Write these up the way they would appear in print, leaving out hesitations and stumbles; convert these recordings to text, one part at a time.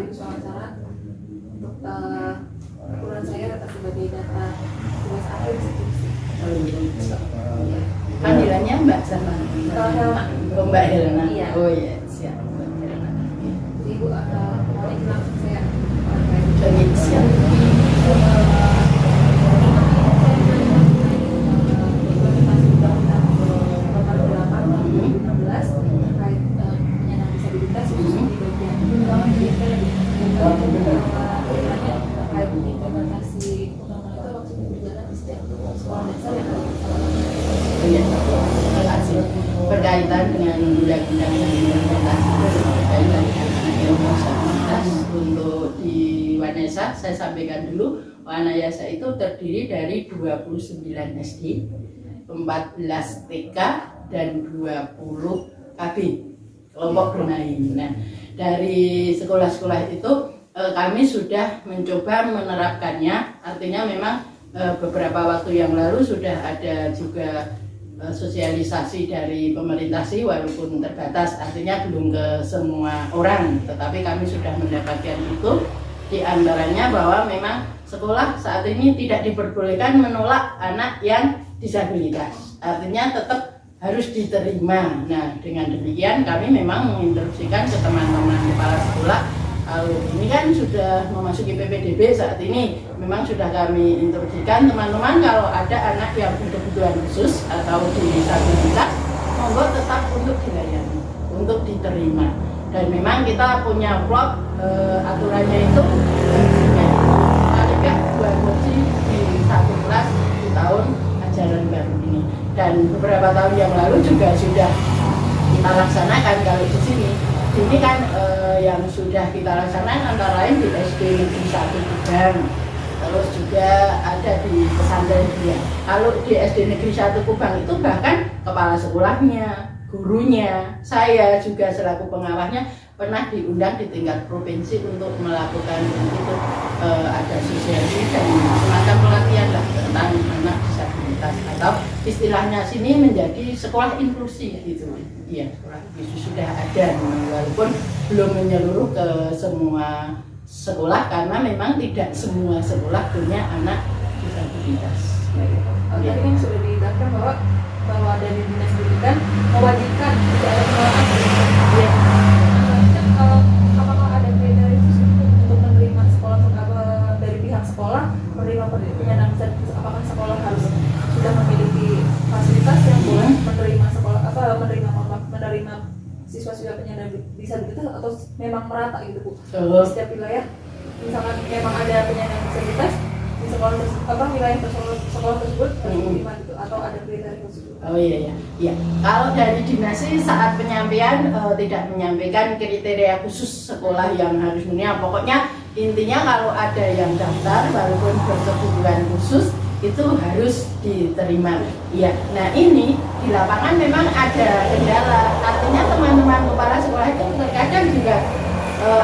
sekaligus wawancara untuk ukuran saya sebagai data tugas akhir skripsi. Panggilannya Mbak sama Helma. Oh, Mbak Helena. Iya. Oh iya, siap Mbak Helena. Jadi Ibu mau langsung saya Oke, siap. Berkaitan dengan undang-undang yang implementasi berkaitan dengan ilmu disabilitas untuk di Wanesa, saya sampaikan dulu, Wanayasa itu terdiri dari 29 SD, 14 TK, dan 20 KB kelompok bermain. Nah, dari sekolah-sekolah itu kami sudah mencoba menerapkannya, artinya memang beberapa waktu yang lalu sudah ada juga sosialisasi dari pemerintah sih, walaupun terbatas, artinya belum ke semua orang, tetapi kami sudah mendapatkan itu. Di antaranya bahwa memang sekolah saat ini tidak diperbolehkan menolak anak yang disabilitas, artinya tetap harus diterima. Nah, dengan demikian kami memang menginstruksikan ke teman-teman kepala sekolah. Kalau ini kan sudah memasuki PPDB saat ini, memang sudah kami instruksikan teman-teman kalau ada anak yang berkebutuhan khusus atau disabilitas, monggo tetap untuk dilayani, untuk diterima. Dan memang kita punya plot aturannya itu paling nggak 2 kursi di satu kelas di tahun ajaran baru ini. Dan beberapa tahun yang lalu juga sudah kita laksanakan kalau di sini. Ini kan yang sudah kita laksanakan antara lain di SD Negeri 1 Kubang, terus juga ada di pesantren dia. Kalau di SD Negeri 1 Kubang itu bahkan kepala sekolahnya, gurunya, saya juga selaku pengawasnya pernah diundang di tingkat provinsi untuk melakukan itu, ada sosialisasi dan semacam pelatihan lah tentang anak disabilitas, atau istilahnya sini menjadi sekolah inklusi gitu. Iya, sekolah inklusi sudah ada, walaupun belum menyeluruh ke semua sekolah karena memang tidak semua sekolah punya anak disabilitas. Tadi kan sudah didaftar bahwa dari dinas pendidikan mewajibkan tidak ada penolakan. Ya. Apakah ada kriteria khusus untuk menerima sekolah dari pihak sekolah menerima penyandang disabilitas? Apakah sekolah harus sudah memiliki fasilitas yang boleh menerima sekolah menerima siswa-siswa penyandang disabilitas, atau memang merata gitu Bu? Di setiap wilayah, misalkan memang ada penyandang disabilitas di sekolah wilayah sekolah tersebut harus diterima gitu, atau ada kriteria khusus? Oh iya. Kalau dari dinas sih saat penyampaian tidak menyampaikan kriteria khusus sekolah yang harus punya. Pokoknya intinya kalau ada yang daftar walaupun berkebutuhan khusus itu harus diterima. Iya. Nah ini di lapangan memang ada kendala. Artinya teman-teman kepala sekolah itu terkadang juga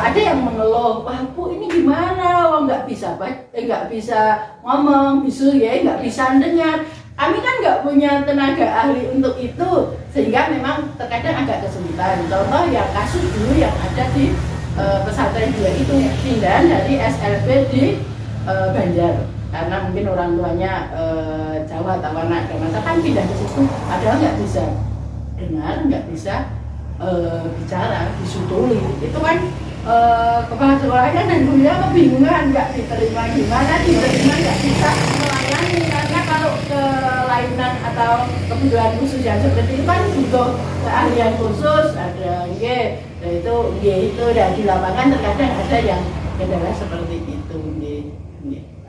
ada yang mengeluh, wah Bu ini gimana? Wah nggak bisa ngomong, bisu ya, nggak bisa dengar. Kami kan nggak punya tenaga ahli untuk itu, sehingga memang terkadang agak kesulitan. Contoh yang kasus dulu yang ada di pesantren dia itu pindahan dari SLB di Banjar, karena mungkin orang tuanya Jawa atau anak masa kan pindah ke situ, padahal nggak bisa dengar, nggak bisa bicara, disutuli. Itu kan kepala sekolahnya dan gurunya kebingungan, nggak diterima gimana, diterima nggak bisa melayani, karena kalau kelainan atau kebutuhan khusus yang seperti itu kan butuh keahlian khusus, ada itu dan di lapangan terkadang ada yang kendala seperti itu.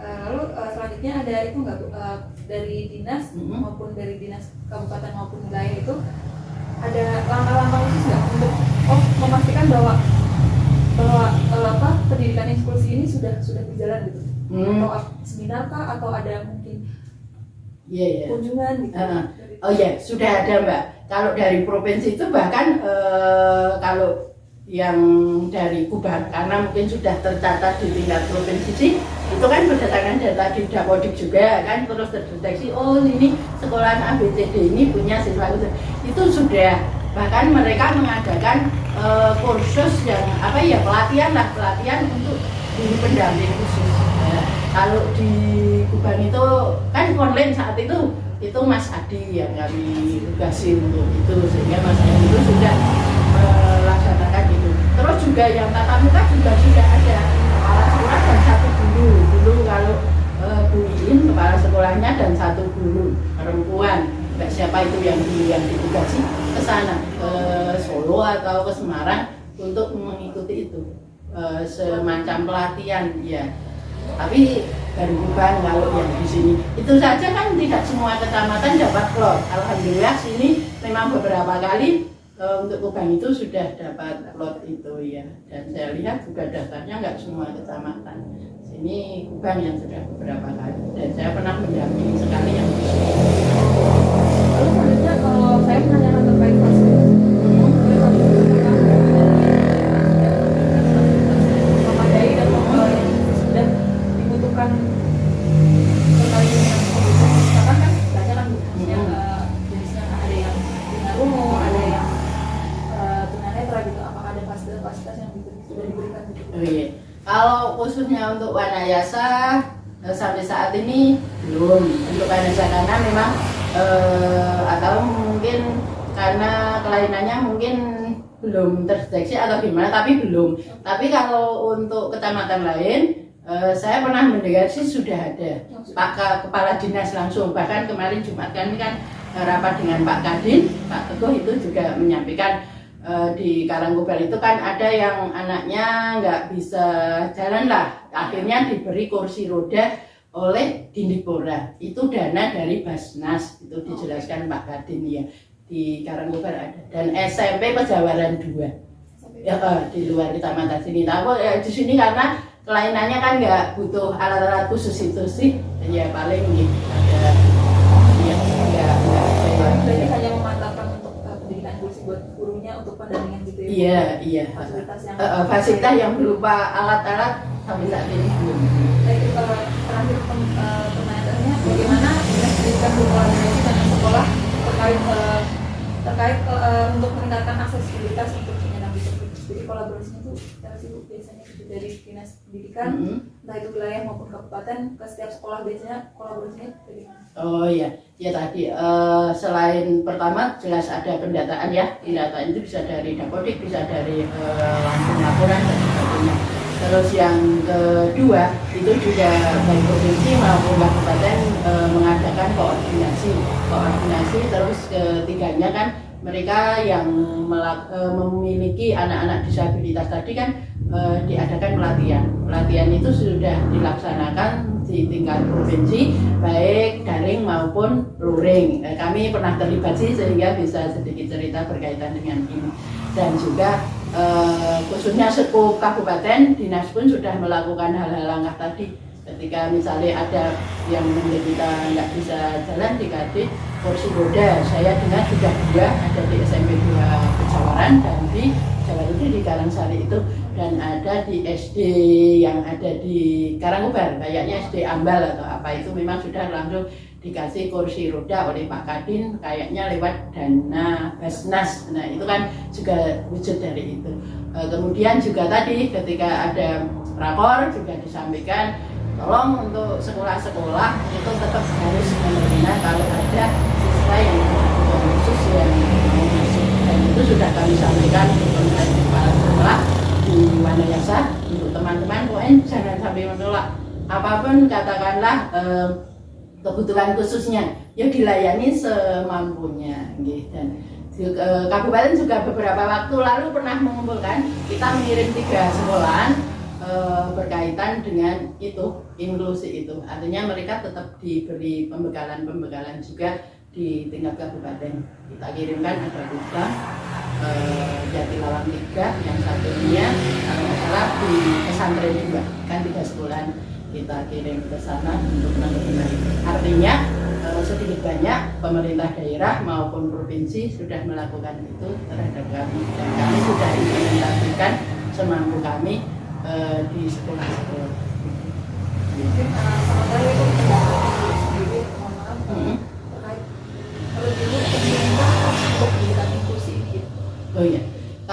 Lalu selanjutnya ada itu nggak Bu, dari dinas maupun dari dinas kabupaten maupun wilayah itu ada langkah-langkah khusus nggak untuk memastikan bahwa pendidikan inklusi ini sudah berjalan gitu, atau seminar kah, atau ada mungkin kunjungan gitu? Oh ya, sudah ada Mbak. Kalau dari provinsi itu bahkan kalau yang dari Kubang, karena mungkin sudah tercatat di tingkat provinsi sih, itu kan berdasarkan data di Dapodik juga kan, terus terdeteksi oh ini sekolah ABCD ini punya siswa itu sudah Bahkan mereka mengadakan kursus yang pelatihan untuk guru pendamping khusus. Kalau di Kubang itu kan online saat itu Mas Adi yang kami tugasi untuk itu, sehingga Mas Adi itu sudah melaksanakan itu. Terus juga yang tatap muka juga sudah ada kepala sekolah dan satu guru. Dulu kalau Bu Iin kepala sekolahnya dan satu guru perempuan, nggak siapa itu yang ditugasi ke sana, ke Solo atau ke Semarang untuk mengikuti itu semacam pelatihan ya. Tapi baru Kubang kalau yang di sini itu saja kan tidak semua kecamatan dapat lot. Alhamdulillah sini memang beberapa kali untuk Kubang itu sudah dapat lot itu ya. Dan saya lihat juga daftarnya nggak semua kecamatan. Sini Kubang yang sudah beberapa kali dan saya pernah mendampingi sekali yang di sini. Lalu selanjutnya kalau saya menanyakan terkait fasilitas, memadai dan yang sudah dibutuhkan terkait dengan misalkan kan banyak kan jenisnya, jenisnya ada yang tunarungu, ada yang tunanetra gitu. Apakah ada fasilitas yang sudah diberikan gitu? Oh, iya. Kalau khususnya untuk Wanayasa sampai saat ini belum. Untuk Wanayasa karena memang atau mungkin karena kelainannya mungkin belum terdeteksi atau gimana, tapi belum. Tapi kalau untuk kecamatan lain saya pernah mendengar sih sudah ada Pak Kepala Dinas langsung. Bahkan kemarin Jumat kami kan rapat dengan Pak Kadin, Pak Teguh itu juga menyampaikan di Karangkobar itu kan ada yang anaknya nggak bisa jalan lah, akhirnya diberi kursi roda oleh Dindikpora. Itu dana dari Basnas, itu dijelaskan Pak Kadin ya, di Karangkobar ada. Dan SMP Pejawaran 2 ya, di luar kecamatan sini. Tapi di sini karena kelainannya kan nggak butuh alat-alat khusus itu sih, ya paling nih ada ya nggak Berarti hanya memantapkan untuk pendidikan kursi buat gurunya untuk pendampingan gitu ya? Iya. Fasilitas yang berupa alat-alat sampai saat ini belum. Baik, terakhir pertanyaannya bagaimana dinas pendidikan berkolaborasi dengan sekolah terkait untuk meningkatkan aksesibilitas untuk penyandang disabilitas. Jadi kolaborasinya itu biasanya dari dinas pendidikan, entah itu wilayah maupun kabupaten, ke setiap sekolah biasanya kolaborasinya bagaimana? Oh iya, ya tadi selain pertama jelas ada pendataan ya, pendataan itu bisa dari Dapodik, bisa dari langsung laporan dan sebagainya. Terus yang kedua itu juga baik provinsi maupun kabupaten mengadakan koordinasi. Terus ketiganya kan mereka yang memiliki anak-anak disabilitas tadi kan diadakan pelatihan itu sudah dilaksanakan di tingkat provinsi baik daring maupun luring. Kami pernah terlibat sih sehingga bisa sedikit cerita berkaitan dengan ini. Dan juga khususnya sekup kabupaten, dinas pun sudah melakukan hal-hal langkah tadi. Ketika misalnya ada yang menderita nggak bisa jalan dikasih kursi roda. Saya dengar sudah 2 ada di SMP 2 Pejawaran dan di Jawa itu di Karangsari itu, dan ada di SD yang ada di Karangkobar, kayaknya SD Ambal atau apa itu memang sudah langsung dikasih kursi roda oleh Pak Kadin, kayaknya lewat dana Basnas. Nah itu kan juga wujud dari itu. Kemudian juga tadi ketika ada rakor juga disampaikan tolong untuk sekolah-sekolah itu tetap harus menerima kalau ada siswa yang berkebutuhan khusus yang mau masuk, dan itu sudah kami sampaikan untuk kepala sekolah di Wanayasa untuk teman-teman pokoknya jangan sampai menolak apapun, katakanlah kebutuhan khususnya ya dilayani semampunya gitu. Dan kabupaten juga beberapa waktu lalu pernah mengumpulkan, kita mengirim 3 sekolahan berkaitan dengan itu, inklusi itu, artinya mereka tetap diberi pembekalan juga di tingkat kabupaten. Kita kirimkan ada 2 Jatilawang 3, yang satunya kalau nggak salah di pesantren juga, kan 3 sekolahan kita kirim ke sana untuk menerima itu. Artinya sedikit banyak pemerintah daerah maupun provinsi sudah melakukan itu terhadap kami, dan kami sudah implementasikan semampu kami di sekolah-sekolah. Mungkin sementara itu sendiri, mohon maaf terkait kalau dulu pemerintah untuk pendidikan inklusi gitu.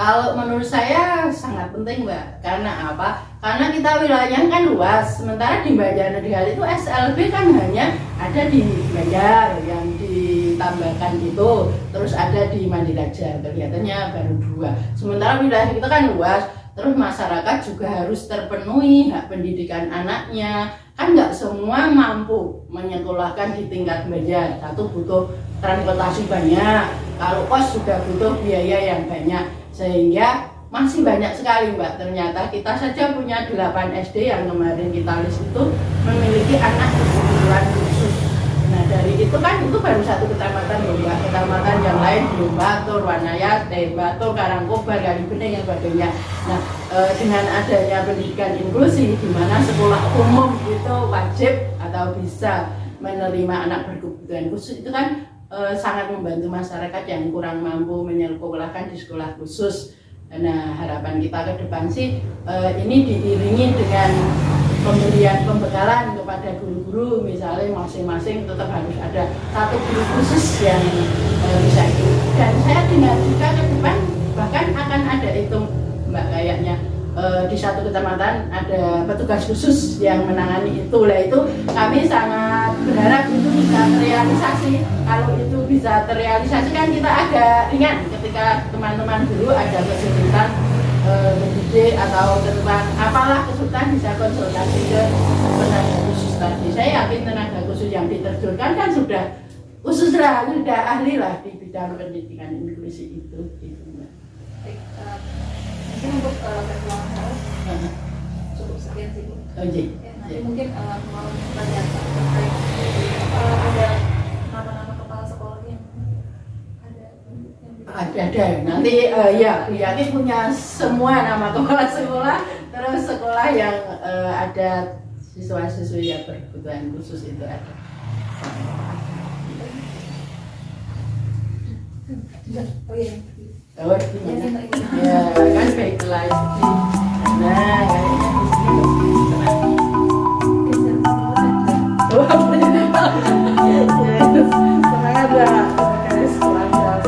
Kalau menurut saya sangat penting Mbak, karena apa? Karena kita wilayahnya kan luas, sementara di Banjar Negara itu SLB kan hanya ada di Banjar yang ditambahkan itu, terus ada di Mandiraja, kelihatannya baru 2. Sementara wilayah kita kan luas, terus masyarakat juga harus terpenuhi hak pendidikan anaknya, kan nggak semua mampu menyekolahkan di tingkat Banjar. Satu butuh transportasi banyak, kalau kos juga butuh biaya yang banyak. Sehingga masih banyak sekali Mbak, ternyata kita saja punya 8 SD yang kemarin kita list itu memiliki anak berkebutuhan khusus. Nah dari itu kan itu baru 1 kecamatan loh Mbak, kecamatan yang lain belum Batur, Wanayas, Batur, Karangkobar, Kalibening dan sebagainya. Nah dengan adanya pendidikan inklusi di mana sekolah umum itu wajib atau bisa menerima anak berkebutuhan khusus, itu kan sangat membantu masyarakat yang kurang mampu menyekolahkan di sekolah khusus. Nah harapan kita ke depan sih ini diiringi dengan pemberian pembekalan kepada guru-guru, misalnya masing-masing tetap harus ada 1 guru khusus yang bisa itu. Dan saya dengar juga ke depan bahkan akan ada itu Mbak, kayaknya di 1 kecamatan ada petugas khusus yang menangani itu. Lah itu kami sangat berharap itu bisa terrealisasi. Kalau itu bisa terrealisasi kan kita agak ringan ketika teman-teman guru ada kesulitan mendidik atau tentang apalah kesulitan, bisa konsultasi ke tenaga khusus tadi. Saya yakin tenaga khusus yang diterjunkan kan sudah khusus lah, sudah ahli lah di bidang pendidikan inklusi itu. Gitu, Mbak. Baik, mungkin untuk perkembangan saya cukup sekian sih Bu. Oh, iya. Ya, nanti mungkin mau pertanyaan terkait ada nama-nama kepala sekolah yang ada yang Ada nanti ya Bu Yani punya semua nama kepala sekolah, terus sekolah yang ada siswa-siswi yang berkebutuhan khusus itu ada. Oh iya. Oh, gimana? Ya kan baiklah. Nah kayaknya di sini. Semangat lah, guys. Selamat.